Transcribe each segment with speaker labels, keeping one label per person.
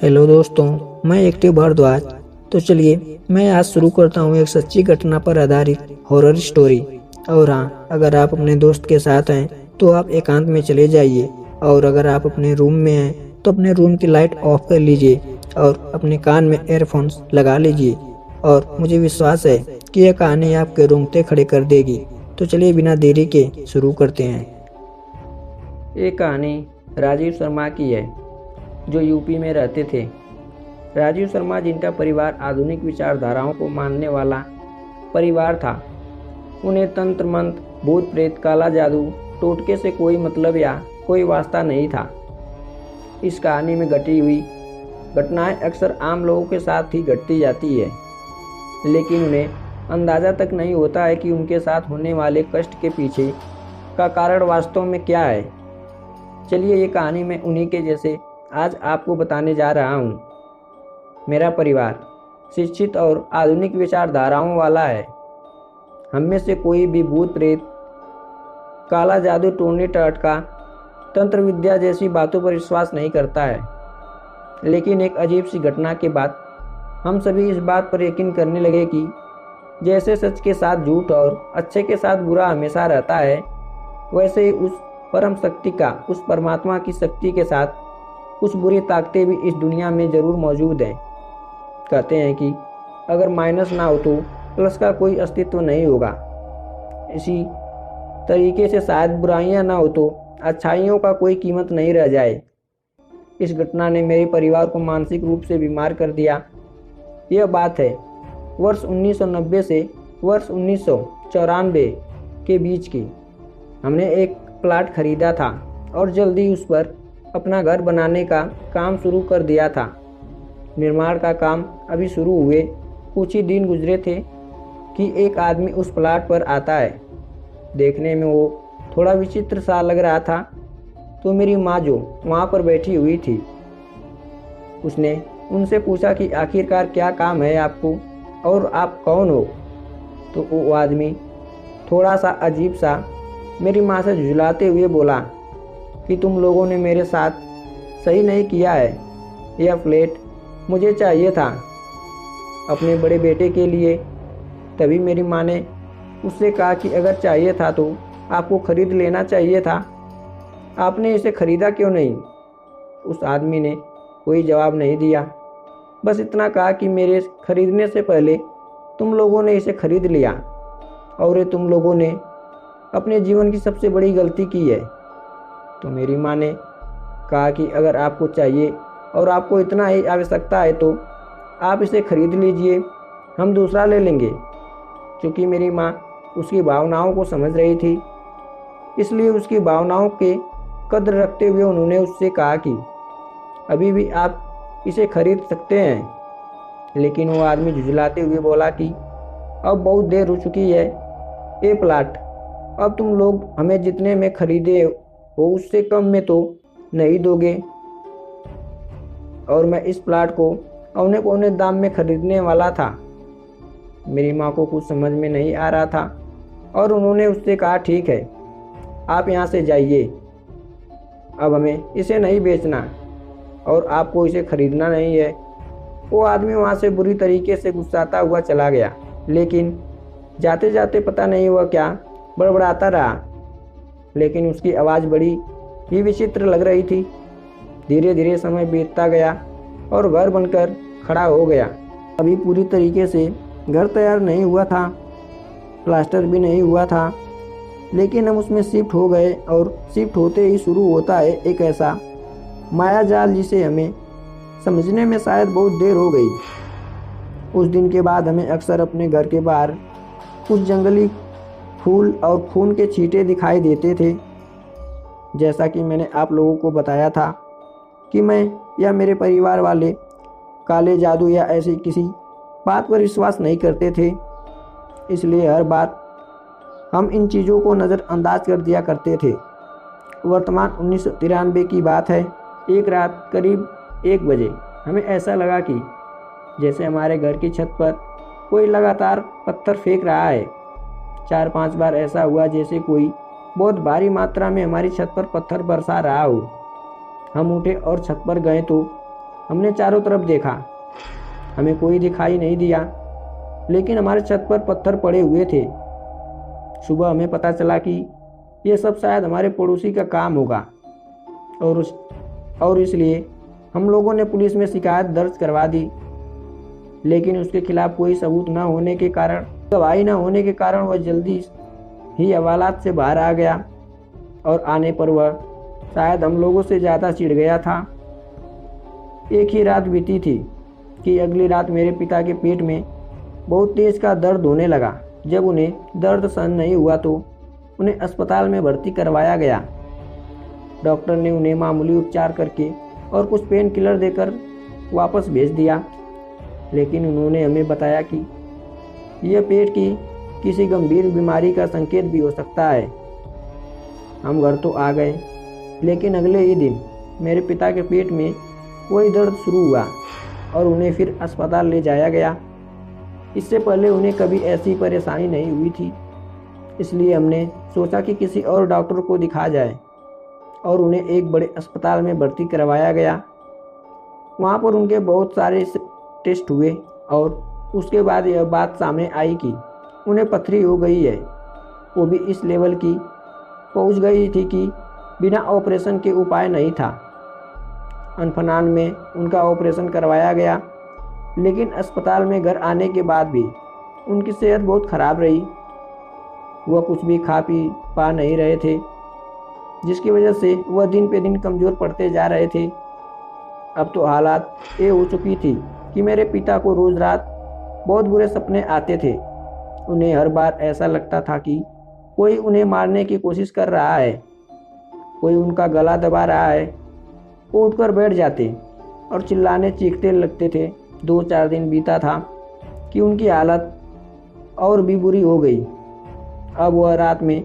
Speaker 1: Hello दोस्तों, मैं active Bhardwaj. तो चलिए मैं आज शुरू करता हूँ एक सच्ची घटना पर आधारित हॉरर स्टोरी। और हाँ, अगर आप अपने दोस्त के साथ हैं तो आप एकांत में चले जाइए, और अगर आप अपने रूम में हैं तो अपने रूम की लाइट ऑफ कर लीजिए और अपने कान में एयरफोन्स लगा लीजिए। और मुझे विश्वास है कि यह कहानी आपके रोंगटे खड़े कर देगी। तो चलिए बिना देरी के शुरू करते हैं।
Speaker 2: ये कहानी राजीव शर्मा की है, जो यूपी में रहते थे। राजीव शर्मा, जिनका परिवार आधुनिक विचारधाराओं को मानने वाला परिवार था, उन्हें तंत्र मंत्र, भूत प्रेत, काला जादू, टोटके से कोई मतलब या कोई वास्ता नहीं था। इस कहानी में घटी हुई घटनाएं अक्सर आम लोगों के साथ ही घटती जाती है, लेकिन उन्हें अंदाज़ा तक नहीं होता है कि उनके साथ होने वाले कष्ट के पीछे का कारण वास्तव में क्या है। चलिए ये कहानी मैं उन्हीं के जैसे आज आपको बताने जा रहा हूँ। मेरा परिवार शिक्षित और आधुनिक विचारधाराओं वाला है। हम में से कोई भी भूत प्रेत, काला जादू, टोने टटका, तंत्र विद्या जैसी बातों पर विश्वास नहीं करता है। लेकिन एक अजीब सी घटना के बाद हम सभी इस बात पर यकीन करने लगे कि जैसे सच के साथ झूठ और अच्छे के साथ बुरा हमेशा रहता है, वैसे ही उस परम शक्ति का, उस परमात्मा की शक्ति के साथ कुछ बुरी ताकतें भी इस दुनिया में ज़रूर मौजूद हैं। कहते हैं कि अगर माइनस ना हो तो प्लस का कोई अस्तित्व नहीं होगा। इसी तरीके से शायद बुराइयां ना हो तो अच्छाइयों का कोई कीमत नहीं रह जाए। इस घटना ने मेरे परिवार को मानसिक रूप से बीमार कर दिया। यह बात है वर्ष 1990 से वर्ष 1994 के बीच की। हमने एक प्लाट खरीदा था और जल्दी उस पर अपना घर बनाने का काम शुरू कर दिया था। निर्माण का काम अभी शुरू हुए कुछ ही दिन गुजरे थे कि एक आदमी उस प्लाट पर आता है। देखने में वो थोड़ा विचित्र सा लग रहा था, तो मेरी माँ जो वहाँ पर बैठी हुई थी, उसने उनसे पूछा कि आखिरकार क्या काम है आपको और आप कौन हो। तो वो आदमी थोड़ा सा अजीब सा मेरी माँ से झुलाते हुए बोला कि तुम लोगों ने मेरे साथ सही नहीं किया है। यह फ्लैट मुझे चाहिए था अपने बड़े बेटे के लिए। तभी मेरी माँ ने उससे कहा कि अगर चाहिए था तो आपको खरीद लेना चाहिए था, आपने इसे खरीदा क्यों नहीं। उस आदमी ने कोई जवाब नहीं दिया, बस इतना कहा कि मेरे खरीदने से पहले तुम लोगों ने इसे खरीद लिया और ये तुम लोगों ने अपने जीवन की सबसे बड़ी गलती की है। तो मेरी माँ ने कहा कि अगर आपको चाहिए और आपको इतना ही आवश्यकता है तो आप इसे खरीद लीजिए, हम दूसरा ले लेंगे। क्योंकि मेरी माँ उसकी भावनाओं को समझ रही थी, इसलिए उसकी भावनाओं के कद्र रखते हुए उन्होंने उससे कहा कि अभी भी आप इसे खरीद सकते हैं। लेकिन वो आदमी झुझलाते हुए बोला कि अब बहुत देर हो चुकी है, ये प्लाट अब तुम लोग हमें जितने में खरीदे हो उससे कम में तो नहीं दोगे, और मैं इस प्लाट को औने पौने दाम में खरीदने वाला था। मेरी माँ को कुछ समझ में नहीं आ रहा था और उन्होंने उससे कहा ठीक है, आप यहाँ से जाइए, अब हमें इसे नहीं बेचना और आपको इसे खरीदना नहीं है। वो आदमी वहाँ से बुरी तरीके से गुस्साता हुआ चला गया, लेकिन जाते जाते पता नहीं हुआ क्या बड़बड़ाता रहा। लेकिन उसकी आवाज़ बड़ी ही विचित्र लग रही थी। धीरे धीरे समय बीतता गया और घर बनकर खड़ा हो गया। अभी पूरी तरीके से घर तैयार नहीं हुआ था, प्लास्टर भी नहीं हुआ था, लेकिन हम उसमें शिफ्ट हो गए। और शिफ्ट होते ही शुरू होता है एक ऐसा माया जाल जिसे हमें समझने में शायद बहुत देर हो गई। उस दिन के बाद हमें अक्सर अपने घर के बाहर कुछ जंगली फूल और खून के छींटे दिखाई देते थे। जैसा कि मैंने आप लोगों को बताया था कि मैं या मेरे परिवार वाले काले जादू या ऐसी किसी बात पर विश्वास नहीं करते थे, इसलिए हर बार हम इन चीज़ों को नज़रअंदाज कर दिया करते थे। वर्तमान 1993 की बात है। एक रात करीब 1 बजे हमें ऐसा लगा कि जैसे हमारे घर की छत पर कोई लगातार पत्थर फेंक रहा है। 4-5 बार ऐसा हुआ जैसे कोई बहुत भारी मात्रा में हमारी छत पर पत्थर बरसा रहा हो। हम उठे और छत पर गए तो हमने चारों तरफ देखा, हमें कोई दिखाई नहीं दिया, लेकिन हमारे छत पर पत्थर पड़े हुए थे। सुबह हमें पता चला कि ये सब शायद हमारे पड़ोसी का काम होगा और इसलिए हम लोगों ने पुलिस में शिकायत दर्ज करवा दी। लेकिन उसके खिलाफ कोई सबूत न होने के कारण, गवाही न होने के कारण वह जल्दी ही हवालात से बाहर आ गया और आने पर वह शायद हम लोगों से ज़्यादा चिढ़ गया था। एक ही रात बीती थी कि अगली रात मेरे पिता के पेट में बहुत तेज का दर्द होने लगा। जब उन्हें दर्द सहन नहीं हुआ तो उन्हें अस्पताल में भर्ती करवाया गया। डॉक्टर ने उन्हें मामूली उपचार करके और कुछ पेन किलर देकर वापस भेज दिया, लेकिन उन्होंने हमें बताया कि यह पेट की किसी गंभीर बीमारी का संकेत भी हो सकता है। हम घर तो आ गए, लेकिन अगले ही दिन मेरे पिता के पेट में वही दर्द शुरू हुआ और उन्हें फिर अस्पताल ले जाया गया। इससे पहले उन्हें कभी ऐसी परेशानी नहीं हुई थी, इसलिए हमने सोचा कि किसी और डॉक्टर को दिखा जाए और उन्हें एक बड़े अस्पताल में भर्ती करवाया गया। वहाँ पर उनके बहुत सारे टेस्ट हुए और उसके बाद यह बात सामने आई कि उन्हें पथरी हो गई है। वो भी इस लेवल की पहुँच गई थी कि बिना ऑपरेशन के उपाय नहीं था। अनफनान में उनका ऑपरेशन करवाया गया, लेकिन अस्पताल में घर आने के बाद भी उनकी सेहत बहुत ख़राब रही। वह कुछ भी खा पी पा नहीं रहे थे, जिसकी वजह से वह दिन पे दिन कमज़ोर पड़ते जा रहे थे। अब तो हालात ये हो चुकी थी कि मेरे पिता को रोज़ रात बहुत बुरे सपने आते थे। उन्हें हर बार ऐसा लगता था कि कोई उन्हें मारने की कोशिश कर रहा है, कोई उनका गला दबा रहा है। वो उठकर बैठ जाते और चिल्लाने चीखते लगते थे। 2-4 दिन बीता था कि उनकी हालत और भी बुरी हो गई। अब वह रात में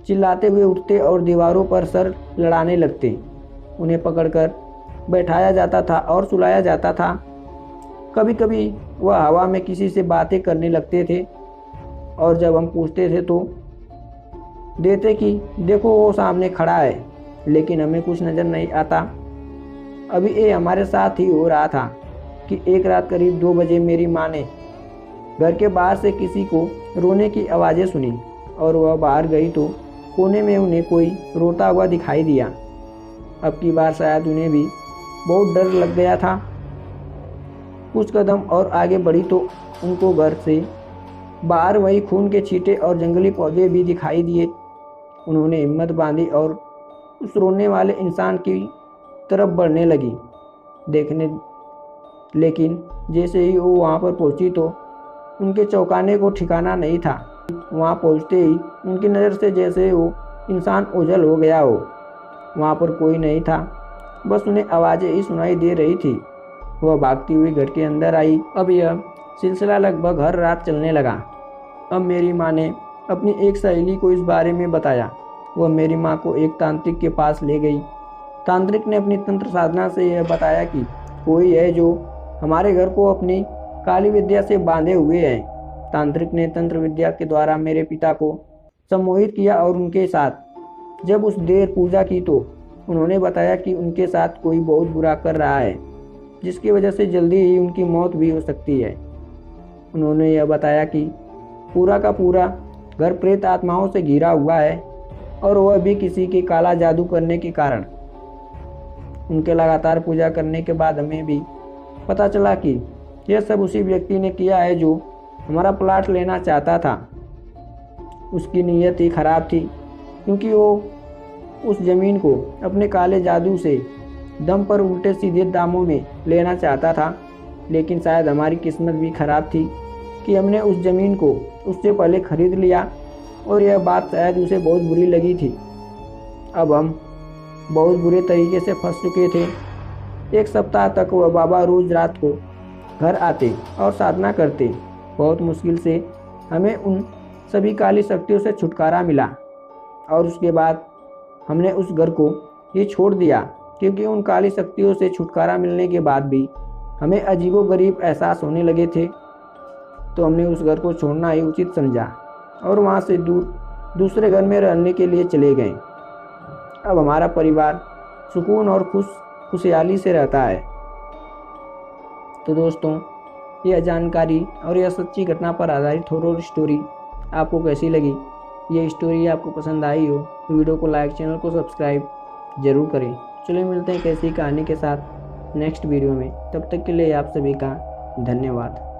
Speaker 2: चिल्लाते हुए उठते और दीवारों पर सर लड़ाने लगते। उन्हें पकड़कर बैठाया जाता था और सुलाया जाता था। कभी कभी वह हवा में किसी से बातें करने लगते थे और जब हम पूछते थे तो देते कि देखो वो सामने खड़ा है, लेकिन हमें कुछ नज़र नहीं आता। अभी ये हमारे साथ ही हो रहा था कि एक रात करीब 2 बजे मेरी माँ ने घर के बाहर से किसी को रोने की आवाज़ें सुनी और वह बाहर गई तो कोने में उन्हें कोई रोता हुआ दिखाई दिया। अब की बार शायद उन्हें भी बहुत डर लग गया था। कुछ कदम और आगे बढ़ी तो उनको घर से बाहर वही खून के छींटे और जंगली पौधे भी दिखाई दिए। उन्होंने हिम्मत बांधी और उस रोने वाले इंसान की तरफ बढ़ने लगी देखने, लेकिन जैसे ही वो वहाँ पर पहुँची तो उनके चौंकाने को ठिकाना नहीं था। वहाँ पहुँचते ही उनकी नज़र से जैसे वो इंसान ओझल हो गया हो। वहाँ पर कोई नहीं था, बस उन्हें आवाज़ें ही सुनाई दे रही थी। वह भागती हुई घर के अंदर आई। अब यह सिलसिला लगभग हर रात चलने लगा। अब मेरी माँ ने अपनी एक सहेली को इस बारे में बताया। वह मेरी माँ को एक तांत्रिक के पास ले गई। तांत्रिक ने अपनी तंत्र साधना से यह बताया कि कोई है जो हमारे घर को अपनी काली विद्या से बांधे हुए है। तांत्रिक ने तंत्र विद्या के द्वारा मेरे पिता को सम्मोहित किया और उनके साथ जब उस देर पूजा की तो उन्होंने बताया कि उनके साथ कोई बहुत बुरा कर रहा है, जिसकी वजह से जल्दी ही उनकी मौत भी हो सकती है। उन्होंने यह बताया कि पूरा का पूरा घर प्रेत आत्माओं से घिरा हुआ है और वह भी किसी के काला जादू करने के कारण। उनके लगातार पूजा करने के बाद हमें भी पता चला कि यह सब उसी व्यक्ति ने किया है जो हमारा प्लाट लेना चाहता था। उसकी नीयत ही खराब थी, क्योंकि वो उस ज़मीन को अपने काले जादू से दम पर उल्टे सीधे दामों में लेना चाहता था। लेकिन शायद हमारी किस्मत भी खराब थी कि हमने उस ज़मीन को उससे पहले खरीद लिया और यह बात शायद उसे बहुत बुरी लगी थी। अब हम बहुत बुरे तरीके से फंस चुके थे। 1 सप्ताह तक वह बाबा रोज़ रात को घर आते और साधना करते। बहुत मुश्किल से हमें उन सभी काली शक्तियों से छुटकारा मिला और उसके बाद हमने उस घर को ही छोड़ दिया, क्योंकि उन काली शक्तियों से छुटकारा मिलने के बाद भी हमें अजीबोगरीब एहसास होने लगे थे। तो हमने उस घर को छोड़ना ही उचित समझा और वहाँ से दूसरे घर में रहने के लिए चले गए। अब हमारा परिवार सुकून और खुशहाली से रहता है। तो दोस्तों, यह जानकारी और यह सच्ची घटना पर आधारित हॉरर स्टोरी आपको कैसी लगी? ये स्टोरी आपको पसंद आई हो तो वीडियो को लाइक, चैनल को सब्सक्राइब जरूर करें। चलिए मिलते हैं कैसी कहानी के साथ नेक्स्ट वीडियो में। तब तक के लिए आप सभी का धन्यवाद।